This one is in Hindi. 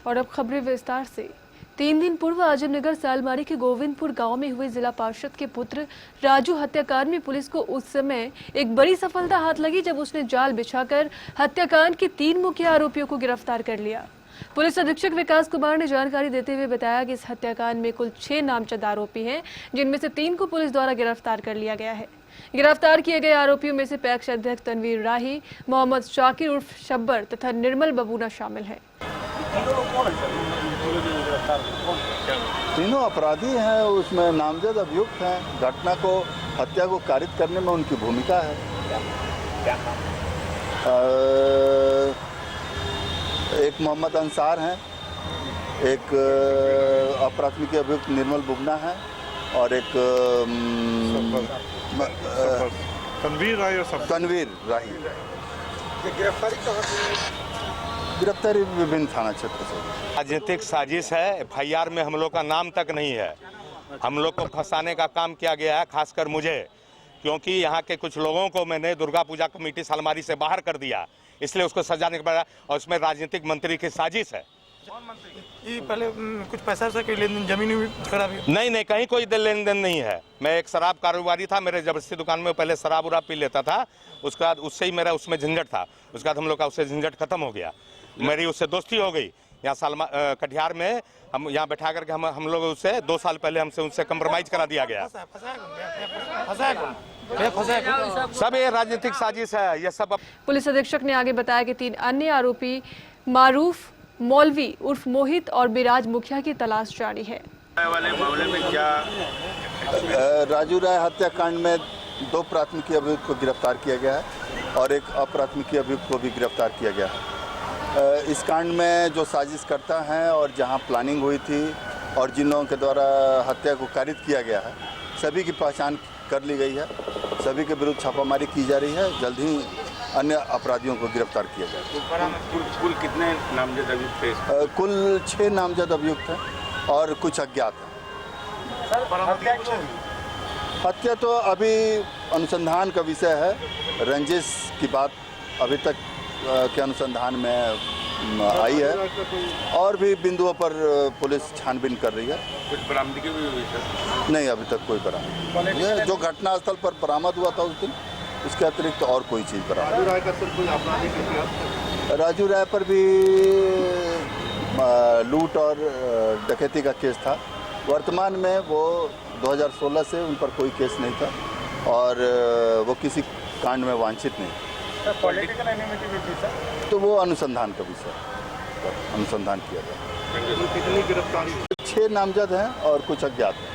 और अब खबरें विस्तार से। 3 दिन पूर्व आजमनगर सालमारी के गोविंदपुर गांव में हुए जिला पार्षद के पुत्र राजू हत्याकांड में पुलिस को उस समय एक बड़ी सफलता हाथ लगी जब उसने जाल बिछाकर हत्याकांड के 3 मुख्य आरोपियों को गिरफ्तार कर लिया। पुलिस अधीक्षक विकास कुमार ने जानकारी देते हुए बताया कि इस हत्याकांड में कुल 6 नामजद आरोपी हैं, जिनमें से 3 को पुलिस द्वारा गिरफ्तार कर लिया गया है। गिरफ्तार किए गए आरोपियों में से पैक्स अध्यक्ष तनवीर राही, मोहम्मद शाकिर उर्फ शब्बर तथा निर्मल बबूना शामिल हैं। तीनों अपराधी हैं, उसमें नामजद अभियुक्त हैं। घटना को हत्या को कारित करने में उनकी भूमिका है। एक मोहम्मद अंसार हैं, एक अप्राथमिक अभियुक्त निर्मल बुबना है और एक तनवीर राही। गिरफ्तारी विभिन्न थाना क्षेत्र से। राजनीतिक साजिश है। एफआईआर में हम लोग का नाम तक नहीं है। हम लोग को फंसाने का काम किया गया है, खासकर मुझे, क्योंकि यहाँ के कुछ लोगों को मैंने दुर्गा पूजा कमेटी सालमारी से बाहर कर दिया, इसलिए उसको सजाने के बाद, और उसमें राजनीतिक मंत्री की साजिश है। ये पहले कुछ पैसा के लेन देन, जमीन झगड़ा भी? नहीं, कहीं कोई लेन देन नहीं है। मैं एक शराब कारोबारी था, मेरे जबरदस्ती दुकान में पहले शराब उराब पी लेता था, उसके बाद उससे ही मेरा उसमें झंझट था। उसके बाद हम लोग का उससे झंझट खत्म हो गया, मेरी उससे दोस्ती हो गई। यहाँ कटिहार में हम यहाँ बैठा करके हम लोग उससे 2 साल पहले हमसे उनसे कंप्रोमाइज करा दिया गया। सब ये राजनीतिक साजिश है, ये सब। पुलिस अधीक्षक ने आगे बताया कि 3 अन्य आरोपी मारूफ, मौलवी उर्फ मोहित और बिराज मुखिया की तलाश जारी है। वाले मामले में क्या राजू राय हत्याकांड में 2 प्राथमिकी अभियुक्त को गिरफ्तार किया गया है और एक अप्राथमिकी अभियुक्त को भी गिरफ्तार किया गया है। इस कांड में जो साजिश करता है और जहां प्लानिंग हुई थी और जिन लोगों के द्वारा हत्या को कारित किया गया है, सभी की पहचान कर ली गई है। सभी के विरुद्ध छापामारी की जा रही है। जल्द ही अन्य अपराधियों को गिरफ्तार किया जाएगा। कुल कितने नामजद अभियुक्त हैं? कुल 6 नामजद अभियुक्त हैं और कुछ अज्ञात हैं। हत्या तो अभी अनुसंधान का विषय है। रंजिश की बात अभी तक के अनुसंधान में आई है और भी बिंदुओं पर पुलिस छानबीन कर रही है। कुछ बरामदगी भी हुई सर? नहीं, अभी तक कोई बरामदगी। ये जो घटनास्थल पर बरामद हुआ था उस दिन, उसके अतिरिक्त और कोई चीज़ बरामद। राजू राय पर भी लूट और डकैती का केस था। वर्तमान में वो 2016 से उन पर कोई केस नहीं था और वो किसी कांड में वांछित नहीं। पॉलिटिकल एनिमिटी भी थी सर? तो वो अनुसंधान का विषय, अनुसंधान किया गया। कितनी गिरफ्तारी? 6 नामजद हैं और कुछ अज्ञात हैं।